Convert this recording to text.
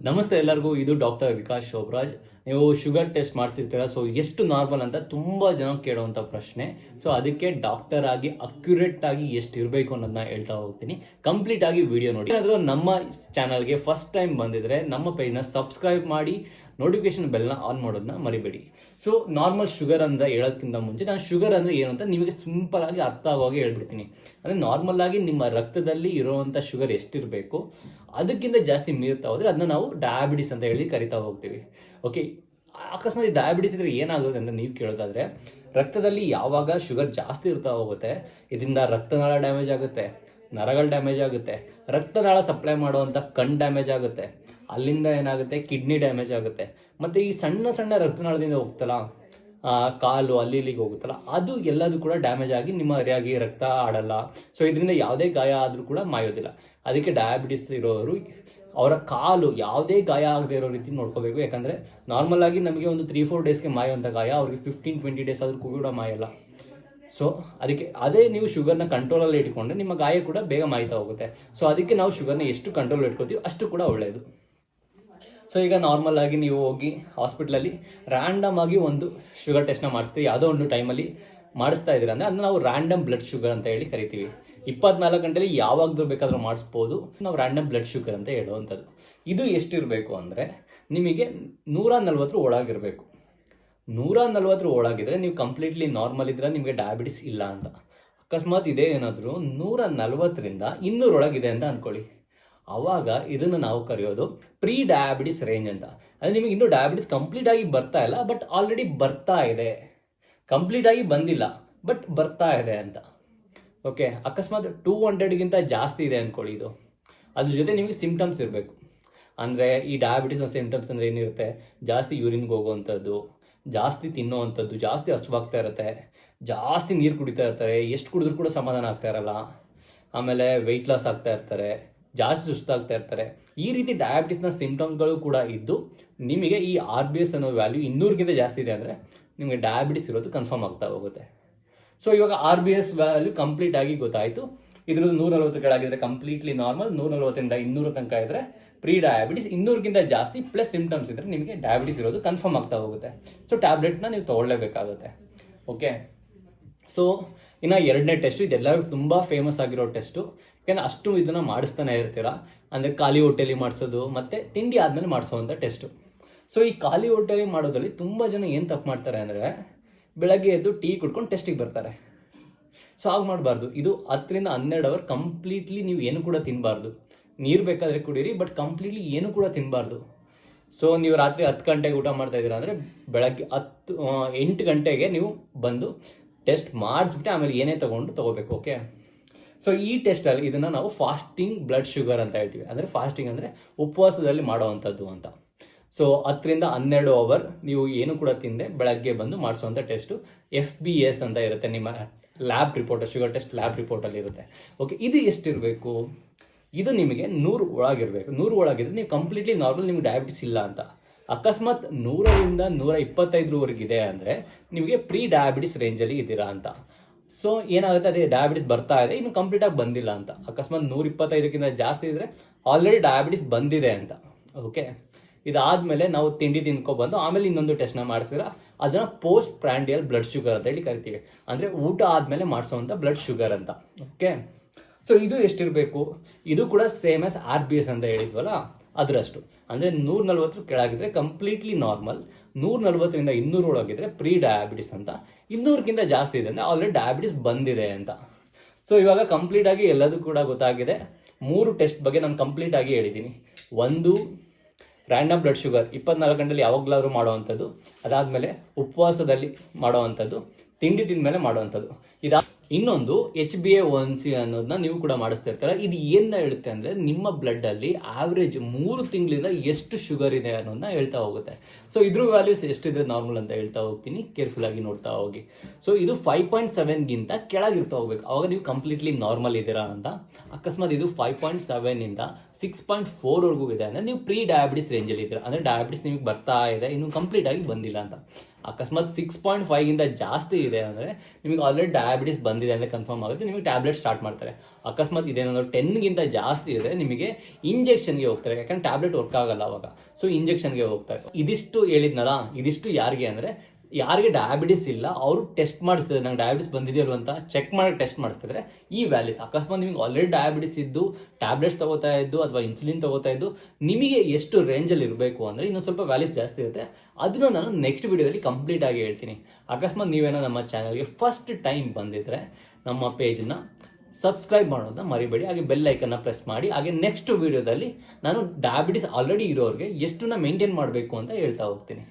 ನಮಸ್ತೆ ಎಲ್ಲರಿಗೂ, ಇದು ಡಾಕ್ಟರ್ ವಿಕಾಸ್ ಶೋಭರಾಜ್. ನೀವು ಶುಗರ್ ಟೆಸ್ಟ್ ಮಾಡಿಸಿರ್ತೀರ, ಸೊ ಎಷ್ಟು ನಾರ್ಮಲ್ ಅಂತ ತುಂಬ ಜನ ಕೇಳುವಂಥ ಪ್ರಶ್ನೆ. ಸೊ ಅದಕ್ಕೆ ಡಾಕ್ಟರ್ ಆಗಿ ಅಕ್ಯುರೇಟ್ ಆಗಿ ಎಷ್ಟು ಇರಬೇಕು ಅನ್ನೋದನ್ನ ಹೇಳ್ತಾ ಹೋಗ್ತೀನಿ. ಕಂಪ್ಲೀಟ್ ಆಗಿ ವಿಡಿಯೋ ನೋಡಿ. ಏನಾದರೂ ನಮ್ಮ ಚಾನಲ್ಗೆ ಫಸ್ಟ್ ಟೈಮ್ ಬಂದಿದ್ರೆ ನಮ್ಮ ಪೇಜ್ನ ಸಬ್ಸ್ಕ್ರೈಬ್ ಮಾಡಿ, ನೋಟಿಫಿಕೇಶನ್ ಬೆಲ್ನ ಆನ್ ಮಾಡೋದನ್ನ ಮರಿಬೇಡಿ. ಸೊ ನಾರ್ಮಲ್ ಶುಗರ್ ಅಂತ ಹೇಳೋದಕ್ಕಿಂತ ಮುಂಚೆ ನಾನು ಶುಗರ್ ಅಂದರೆ ಏನು ಅಂತ ನಿಮಗೆ ಸಿಂಪಲ್ ಆಗಿ ಅರ್ಥ ಆಗೋಗಿ ಹೇಳ್ಬಿಡ್ತೀನಿ. ಅಂದರೆ ನಾರ್ಮಲ್ ಆಗಿ ನಿಮ್ಮ ರಕ್ತದಲ್ಲಿ ಇರುವಂಥ ಶುಗರ್ ಎಷ್ಟಿರಬೇಕು, ಅದಕ್ಕಿಂತ ಜಾಸ್ತಿ ಮೀರ್ತಾ ಹೋದರೆ ಅದನ್ನ ನಾವು ಡಯಾಬಿಟಿಸ್ ಅಂತ ಹೇಳಿ ಕರಿತಾ ಹೋಗ್ತೀವಿ. ಓಕೆ, ಅಕಸ್ಮಾತ್ ಡಯಾಬಿಟಿಸ್ ಇದ್ರೆ ಏನಾಗುತ್ತೆ ಅಂತ ನೀವು ಕೇಳೋದಾದ್ರೆ, ರಕ್ತದಲ್ಲಿ ಯಾವಾಗ ಶುಗರ್ ಜಾಸ್ತಿ ಇರ್ತಾ ಹೋಗುತ್ತೆ, ಇದರಿಂದ ರಕ್ತನಾಳ ಡ್ಯಾಮೇಜ್ ಆಗುತ್ತೆ, ನರಗಳು ಡ್ಯಾಮೇಜ್ ಆಗುತ್ತೆ, ರಕ್ತನಾಳ ಸಪ್ಲೈ ಮಾಡುವಂಥ ಕಣ್ ಡ್ಯಾಮೇಜ್ ಆಗುತ್ತೆ, ಅಲ್ಲಿಂದ ಏನಾಗುತ್ತೆ ಕಿಡ್ನಿ ಡ್ಯಾಮೇಜ್ ಆಗುತ್ತೆ, ಮತ್ತು ಈ ಸಣ್ಣ ಸಣ್ಣ ರಕ್ತನಾಳದಿಂದ ಹೋಗ್ತಲ್ಲ ಕಾಲು ಅಲ್ಲಿ ಇಲ್ಲಿಗೆ ಹೋಗುತ್ತಲ್ಲ, ಅದು ಎಲ್ಲದೂ ಕೂಡ ಡ್ಯಾಮೇಜ್ ಆಗಿ ನಿಮ್ಮ ಸರಿಯಾಗಿ ರಕ್ತ ಆಡಲ್ಲ. ಸೊ ಇದರಿಂದ ಯಾವುದೇ ಗಾಯ ಆದರೂ ಕೂಡ ಮಾಯೋದಿಲ್ಲ. ಅದಕ್ಕೆ ಡಯಾಬಿಟಿಸ್ ಇರೋರು ಅವರ ಕಾಲು ಯಾವುದೇ ಗಾಯ ಆಗದೆ ಇರೋ ರೀತಿ ನೋಡ್ಕೋಬೇಕು. ಯಾಕಂದರೆ ನಾರ್ಮಲ್ ಆಗಿ ನಮಗೆ ಒಂದು 3-4 ಡೇಸ್ಗೆ ಮಾಯುವಂಥ ಗಾಯ ಅವ್ರಿಗೆ 15-20 ಡೇಸ್ ಆದರೂ ಕೂಡ ಮಾಯಲ್ಲ. ಸೊ ಅದಕ್ಕೆ ಅದೇ ನೀವು ಶುಗರ್ನ ಕಂಟ್ರೋಲಲ್ಲಿ ಇಟ್ಕೊಂಡ್ರೆ ನಿಮ್ಮ ಗಾಯ ಕೂಡ ಬೇಗ ಮಾಯ್ತಾ ಹೋಗುತ್ತೆ. ಸೊ ಅದಕ್ಕೆ ನಾವು ಶುಗರ್ನ ಎಷ್ಟು ಕಂಟ್ರೋಲ್ ಇಟ್ಕೊತೀವಿ ಅಷ್ಟು ಕೂಡ ಒಳ್ಳೆಯದು. ಸೊ ಈಗ ನಾರ್ಮಲ್ ಆಗಿ ನೀವು ಹೋಗಿ ಹಾಸ್ಪಿಟ್ಲಲ್ಲಿ ರ್ಯಾಂಡಮ್ ಆಗಿ ಒಂದು ಶುಗರ್ ಟೆಸ್ಟ್ನ ಮಾಡಿಸ್ತೀವಿ. ಯಾವುದೋ ಒಂದು ಟೈಮಲ್ಲಿ ಮಾಡಿಸ್ತಾ ಇದ್ದೀರ ಅಂದರೆ ಅದನ್ನ ನಾವು ರ್ಯಾಂಡಮ್ ಬ್ಲಡ್ ಶುಗರ್ ಅಂತ ಹೇಳಿ ಕರಿತೀವಿ. 24 ಗಂಟೆಲಿ ಯಾವಾಗಲೂ ಬೇಕಾದರೂ ಮಾಡಿಸ್ಬೋದು. ನಾವು ರ್ಯಾಂಡಮ್ ಬ್ಲಡ್ ಶುಗರ್ ಅಂತ ಹೇಳುವಂಥದ್ದು. ಇದು ಎಷ್ಟಿರಬೇಕು ಅಂದರೆ ನಿಮಗೆ 140 ಒಳಗಿರಬೇಕು. 140 ಒಳಗಿದ್ರೆ ನೀವು ಕಂಪ್ಲೀಟ್ಲಿ ನಾರ್ಮಲ್ ಇದ್ರೆ ನಿಮಗೆ ಡಯಾಬಿಟಿಸ್ ಇಲ್ಲ ಅಂತ. ಅಕಸ್ಮಾತ್ ಇದೇ ಏನಾದರೂ 140ರಿಂದ 200 ಒಳಗಿದೆ ಅಂತ ಅಂದ್ಕೊಳ್ಳಿ, ಆವಾಗ ಇದನ್ನು ನಾವು ಕರೆಯೋದು ಪ್ರೀ ಡಯಾಬಿಟಿಸ್ ರೇಂಜ್ ಅಂತ. ಅಂದರೆ ನಿಮಗೆ ಇನ್ನೂ ಡಯಾಬಿಟಿಸ್ ಕಂಪ್ಲೀಟ್ ಆಗಿ ಬರ್ತಾ ಇಲ್ಲ, ಬಟ್ ಆಲ್ರೆಡಿ ಬರ್ತಾ ಇದೆ. ಕಂಪ್ಲೀಟ್ ಆಗಿ ಬಂದಿಲ್ಲ, ಬಟ್ ಬರ್ತಾ ಇದೆ ಅಂತ. ಓಕೆ, ಅಕಸ್ಮಾತ್ 200ಗಿಂತ ಜಾಸ್ತಿ ಇದೆ ಅಂದ್ಕೊಳ್ಳಿ, ಇದು ಅದ್ರ ಜೊತೆ ನಿಮಗೆ ಸಿಂಪ್ಟಮ್ಸ್ ಇರಬೇಕು. ಅಂದರೆ ಈ ಡಯಾಬಿಟಿಸ್ನ ಸಿಂಪ್ಟಮ್ಸ್ ಅಂದರೆ ಏನಿರುತ್ತೆ, ಜಾಸ್ತಿ ಯೂರಿನ್ಗೆ ಹೋಗುವಂಥದ್ದು, ಜಾಸ್ತಿ ತಿನ್ನೋವಂಥದ್ದು, ಜಾಸ್ತಿ ಹಸುವಾಗ್ತಾ ಇರುತ್ತೆ, ಜಾಸ್ತಿ ನೀರು ಕುಡಿತಾ ಇರ್ತಾರೆ, ಎಷ್ಟು ಕುಡಿದ್ರೂ ಕೂಡ ಸಮಾಧಾನ ಆಗ್ತಾ ಇರಲ್ಲ, ಆಮೇಲೆ ವೆಯ್ಟ್ ಲಾಸ್ ಆಗ್ತಾ ಇರ್ತಾರೆ, ಜಾಸ್ತಿ ಸುಸ್ತಾಗ್ತಾ ಇರ್ತಾರೆ. ಈ ರೀತಿ ಡಯಾಬಿಟಿಸ್ನ ಸಿಂಪ್ಟಮ್ಸ್ಗಳು ಕೂಡ ಇದ್ದು ನಿಮಗೆ ಈ RBS ಅನ್ನೋ ವ್ಯಾಲ್ಯೂ 200ಗಿಂತ ಜಾಸ್ತಿ ಇದೆ ಅಂದರೆ ನಿಮಗೆ ಡಯಾಬಿಟಿಸ್ ಇರೋದು ಕನ್ಫರ್ಮ್ ಆಗ್ತಾ ಹೋಗುತ್ತೆ. ಸೊ ಇವಾಗ RBS ವ್ಯಾಲ್ಯೂ ಕಂಪ್ಲೀಟ್ ಆಗಿ ಗೊತ್ತಾಯಿತು. ಇದ್ರದ್ದು 140 ಕೆಳಗಿದ್ರೆ ಕಂಪ್ಲೀಟ್ಲಿ ನಾರ್ಮಲ್, 140ರಿಂದ 200 ತನಕ ಇದ್ದರೆ ಪ್ರೀ ಡಯಾಬಿಟಿಸ್, 200ಗಿಂತ ಜಾಸ್ತಿ ಪ್ಲಸ್ ಸಿಂಪ್ಟಮ್ಸ್ ಇದ್ದರೆ ನಿಮಗೆ ಡಯಾಬಿಟಿಸ್ ಇರೋದು ಕನ್ಫರ್ಮ್ ಆಗ್ತಾ ಹೋಗುತ್ತೆ. ಸೊ ಟ್ಯಾಬ್ಲೆಟ್ನ ನೀವು ತೊಗೊಳ್ಳೇಬೇಕಾಗುತ್ತೆ. ಓಕೆ, ಸೊ ಇನ್ನು 2ನೇ ಟೆಸ್ಟು, ಇದೆಲ್ಲರಿಗೂ ತುಂಬ ಫೇಮಸ್ ಆಗಿರೋ ಟೆಸ್ಟು. ಯಾಕೆಂದರೆ ಅಷ್ಟು ಇದನ್ನು ಮಾಡಿಸ್ತಾನೆ ಇರ್ತೀರ. ಅಂದರೆ ಖಾಲಿ ಹೊಟ್ಟೆಲಿ ಮಾಡಿಸೋದು ಮತ್ತು ತಿಂಡಿ ಆದಮೇಲೆ ಮಾಡಿಸೋವಂಥ ಟೆಸ್ಟು. ಸೊ ಈ ಖಾಲಿ ಹೊಟ್ಟೆಲಿ ಮಾಡೋದ್ರಲ್ಲಿ ತುಂಬ ಜನ ಏನು ತಪ್ಪು ಮಾಡ್ತಾರೆ ಅಂದರೆ, ಬೆಳಗ್ಗೆ ಎದ್ದು ಟೀ ಕುಡ್ಕೊಂಡು ಟೆಸ್ಟಿಗೆ ಬರ್ತಾರೆ. ಸೊ ಹಾಗೆ ಮಾಡಬಾರ್ದು. ಇದು 10ರಿಂದ 12 ಅವರ್ ಕಂಪ್ಲೀಟ್ಲಿ ನೀವು ಏನು ಕೂಡ ತಿನ್ನಬಾರ್ದು. ನೀರು ಬೇಕಾದರೆ ಕುಡೀರಿ, ಬಟ್ ಕಂಪ್ಲೀಟ್ಲಿ ಏನು ಕೂಡ ತಿನ್ನಬಾರ್ದು. ಸೊ ನೀವು ರಾತ್ರಿ 10 ಗಂಟೆಗೆ ಊಟ ಮಾಡ್ತಾ ಇದ್ದೀರಾ ಅಂದರೆ ಬೆಳಗ್ಗೆ 8 ಗಂಟೆಗೆ ನೀವು ಬಂದು ಟೆಸ್ಟ್ ಮಾಡಿಸ್ಬಿಟ್ಟು ಆಮೇಲೆ ಏನೇ ತೊಗೋಬೇಕು. ಓಕೆ, ಸೊ ಈ ಟೆಸ್ಟಲ್ಲಿ ಇದನ್ನು ನಾವು ಫಾಸ್ಟಿಂಗ್ ಬ್ಲಡ್ ಶುಗರ್ ಅಂತ ಹೇಳ್ತೀವಿ. ಅಂದರೆ ಫಾಸ್ಟಿಂಗ್ ಅಂದರೆ ಉಪವಾಸದಲ್ಲಿ ಮಾಡೋವಂಥದ್ದು ಅಂತ. ಸೊ 10ರಿಂದ 12 ಅವರ್ ನೀವು ಏನು ಕೂಡ ತಿಂದೆ ಬೆಳಗ್ಗೆ ಬಂದು ಮಾಡಿಸುವಂಥ ಟೆಸ್ಟು FBS ಅಂತ ಇರುತ್ತೆ. ನಿಮ್ಮ lab report, sugar test lab ರಿಪೋರ್ಟಲ್ಲಿ ಇರುತ್ತೆ. ಓಕೆ, ಇದು ಎಷ್ಟಿರಬೇಕು? ಇದು ನಿಮಗೆ 100 ಒಳಗಿರಬೇಕು. 100 ಒಳಗಿದ್ರೆ ನೀವು ಕಂಪ್ಲೀಟ್ಲಿ ನಾರ್ಮಲ್, ನಿಮ್ಗೆ ಡಯಾಬಿಟಿಸ್ ಇಲ್ಲ ಅಂತ. ಅಕಸ್ಮಾತ್ 100ರಿಂದ 125ವರೆಗಿದೆ ಅಂದರೆ ನಿಮಗೆ ಪ್ರೀ ಡಯಾಬಿಟಿಸ್ ರೇಂಜಲ್ಲಿ ಇದ್ದೀರಾ ಅಂತ. ಸೊ ಏನಾಗುತ್ತೆ, ಅದೇ ಡಯಾಬಿಟಿಸ್ ಬರ್ತಾ ಇದೆ, ಇನ್ನು ಕಂಪ್ಲೀಟಾಗಿ ಬಂದಿಲ್ಲ ಅಂತ. ಅಕಸ್ಮಾತ್ 125ಕ್ಕಿಂತ ಜಾಸ್ತಿ ಇದ್ದರೆ ಆಲ್ರೆಡಿ ಡಯಾಬಿಟಿಸ್ ಬಂದಿದೆ ಅಂತ. ಓಕೆ, ಇದಾದಮೇಲೆ ನಾವು ತಿಂಡಿ ತಿನ್ಕೊಬಂದು ಆಮೇಲೆ ಇನ್ನೊಂದು ಟೆಸ್ಟ್ನ ಮಾಡಿಸಿದ್ರೆ ಅದನ್ನು ಪೋಸ್ಟ್ ಪ್ರ್ಯಾಂಡಿಯಲ್ ಬ್ಲಡ್ ಶುಗರ್ ಅಂತ ಹೇಳಿ ಕರಿತೀವಿ. ಅಂದರೆ ಊಟ ಆದಮೇಲೆ ಮಾಡಿಸೋವಂಥ ಬ್ಲಡ್ ಶುಗರ್ ಅಂತ. ಓಕೆ, ಸೊ ಇದು ಎಷ್ಟಿರಬೇಕು? ಇದು ಕೂಡ ಸೇಮ್ ಆಸ್ RBS ಅಂತ ಹೇಳಿದ್ವಲ್ಲ ಅದರಷ್ಟು. ಅಂದರೆ 140 ಕೆಳಗಿದ್ರೆ ಕಂಪ್ಲೀಟ್ಲಿ ನಾರ್ಮಲ್, 140ರಿಂದ 200 ಒಳಗಿದ್ರೆ ಪ್ರೀ ಡಯಾಬಿಟಿಸ್ ಅಂತ, 200ಕ್ಕಿಂತ ಜಾಸ್ತಿ ಇದೆ ಅಂದರೆ ಆಲ್ರೆಡಿ ಡಯಾಬಿಟಿಸ್ ಬಂದಿದೆ ಅಂತ. ಸೊ ಇವಾಗ ಕಂಪ್ಲೀಟಾಗಿ ಎಲ್ಲದೂ ಕೂಡ ಗೊತ್ತಾಗಿದೆ. 3 ಟೆಸ್ಟ್ ಬಗ್ಗೆ ನಾನು ಕಂಪ್ಲೀಟಾಗಿ ಹೇಳಿದ್ದೀನಿ. ಒಂದು ರ್ಯಾಂಡಮ್ ಬ್ಲಡ್ ಶುಗರ್ 24 ಗಂಟೆಲಿ ಯಾವಾಗಲಾದ್ರೂ ಮಾಡೋವಂಥದ್ದು, ಅದಾದಮೇಲೆ ಉಪವಾಸದಲ್ಲಿ ಮಾಡೋವಂಥದ್ದು, ತಿಂಡಿ ತಿಂದಮೇಲೆ ಮಾಡೋವಂಥದ್ದು. ಇನ್ನೊಂದು HbA1c ಅನ್ನೋದನ್ನ ನೀವು ಕೂಡ ಮಾಡಿಸ್ತಾ ಇರ್ತಾರೆ. ಇದು ಏನ ಹೇಳುತ್ತೆ ಅಂದರೆ ನಿಮ್ಮ ಬ್ಲಡ್ಡಲ್ಲಿ ಆವ್ರೇಜ್ 3 ತಿಂಗಳಿಂದ ಎಷ್ಟು ಶುಗರ್ ಇದೆ ಅನ್ನೋದನ್ನ ಹೇಳ್ತಾ ಹೋಗುತ್ತೆ. ಸೊ ಇದ್ರ ವ್ಯಾಲ್ಯೂಸ್ ಎಷ್ಟಿದೆ ನಾರ್ಮಲ್ ಅಂತ ಹೇಳ್ತಾ ಹೋಗ್ತೀನಿ, ಕೇರ್ಫುಲ್ಲಾಗಿ ನೋಡ್ತಾ ಹೋಗಿ. ಸೊ ಇದು 5.7ಗಿಂತ ಕೆಳಗಿರ್ತಾ ಹೋಗ್ಬೇಕು, ಆವಾಗ ನೀವು ಕಂಪ್ಲೀಟ್ಲಿ ನಾರ್ಮಲ್ ಇದ್ದೀರಾ ಅಂತ. ಅಕಸ್ಮಾತ್ ಇದು 5.7ಇಂದ 6.4ವರೆಗೂ ಇದೆ ಅಂದರೆ ನೀವು ಪ್ರೀ ಡಯಾಬಿಟಿಸ್ ರೇಂಜಲ್ಲಿ ಇದ್ದೀರಾ. ಅಂದರೆ ಡಯಾಬಿಟಿಸ್ ನಿಮಗೆ ಬರ್ತಾ ಇದೆ, ಇನ್ನೂ ಕಂಪ್ಲೀಟಾಗಿ ಬಂದಿಲ್ಲ ಅಂತ. ಅಕಸ್ಮಾತ್ 6.5ಗಿಂತ ಜಾಸ್ತಿ ಇದೆ ಅಂದರೆ ನಿಮಗೆ ಆಲ್ರೆಡಿ ಡಯಾಬಿಟಿಸ್ ಬಂದಿದೆ ಅಂತ ಕನ್ಫರ್ಮ್ ಆಗುತ್ತೆ, ನಿಮಗೆ ಟ್ಯಾಬ್ಲೆಟ್ ಸ್ಟಾರ್ಟ್ ಮಾಡ್ತಾರೆ. ಅಕಸ್ಮಾತ್ ಇದೇನಾದರೂ 10ಗಿಂತ ಜಾಸ್ತಿ ಇದೆ ನಿಮಗೆ ಇಂಜೆಕ್ಷನ್ಗೆ ಹೋಗ್ತಾರೆ, ಯಾಕಂದ್ರೆ ಟ್ಯಾಬ್ಲೆಟ್ ವರ್ಕ್ ಆಗಲ್ಲ ಅವಾಗ. ಸೊ ಇಂಜೆಕ್ಷನ್ಗೆ ಹೋಗ್ತಾರೆ. ಇದಿಷ್ಟು ಹೇಳಿದ್ನಲ್ಲ, ಇದಿಷ್ಟು ಯಾರಿಗೆ ಅಂದರೆ ಯಾರಿಗೆ ಡಯಾಬಿಟಿಸ್ ಇಲ್ಲ ಅವರು ಟೆಸ್ಟ್ ಮಾಡಿಸ್ತಿದ್ರೆ ನಂಗೆ ಡಯಾಬಿಟಿಸ್ ಬಂದಿದೆಯಲ್ಲ ಅಂತ ಚೆಕ್ ಮಾಡಿ ಟೆಸ್ಟ್ ಮಾಡಿಸ್ತಿದ್ರೆ ಈ ವ್ಯಾಲ್ಯೂಸ್. ಅಕಸ್ಮಾತ್ ನಿಮಗೆ ಆಲ್ರೆಡಿ ಡಯಾಬಿಟಿಸ್ ಇದ್ದು ಟ್ಯಾಬ್ಲೆಟ್ಸ್ ತಗೋತಾ ಇದ್ದು ಅಥವಾ ಇನ್ಸುಲಿನ್ ತಗೋತಾ ಇದ್ದು ನಿಮಗೆ ಎಷ್ಟು ರೇಂಜಲ್ಲಿ ಇರಬೇಕು ಅಂದರೆ ಇನ್ನೊಂದು ಸ್ವಲ್ಪ ವ್ಯಾಲ್ಯೂಸ್ ಜಾಸ್ತಿ ಇರುತ್ತೆ. ಅದನ್ನು ನಾನು ನೆಕ್ಸ್ಟ್ ವಿಡಿಯೋದಲ್ಲಿ ಕಂಪ್ಲೀಟ್ ಆಗಿ ಹೇಳ್ತೀನಿ. ಅಕಸ್ಮಾತ್ ನೀವೇನೋ ನಮ್ಮ ಚಾನಲ್ಗೆ ಫಸ್ಟ್ ಟೈಮ್ ಬಂದಿದ್ರೆ ನಮ್ಮ ಪೇಜನ್ನ ಸಬ್ಸ್ಕ್ರೈಬ್ ಮಾಡೋದನ್ನ ಮರಿಬೇಡಿ, ಹಾಗೆ ಬೆಲ್ ಐಕನ್ನ ಪ್ರೆಸ್ ಮಾಡಿ. ಹಾಗೆ ನೆಕ್ಸ್ಟ್ ವಿಡಿಯೋದಲ್ಲಿ ನಾನು ಡಯಾಬಿಟಿಸ್ ಆಲ್ರೆಡಿ ಇರೋರಿಗೆ ಎಷ್ಟನ್ನ ಮೇಂಟೈನ್ ಮಾಡಬೇಕು ಅಂತ ಹೇಳ್ತಾ ಹೋಗ್ತೀನಿ.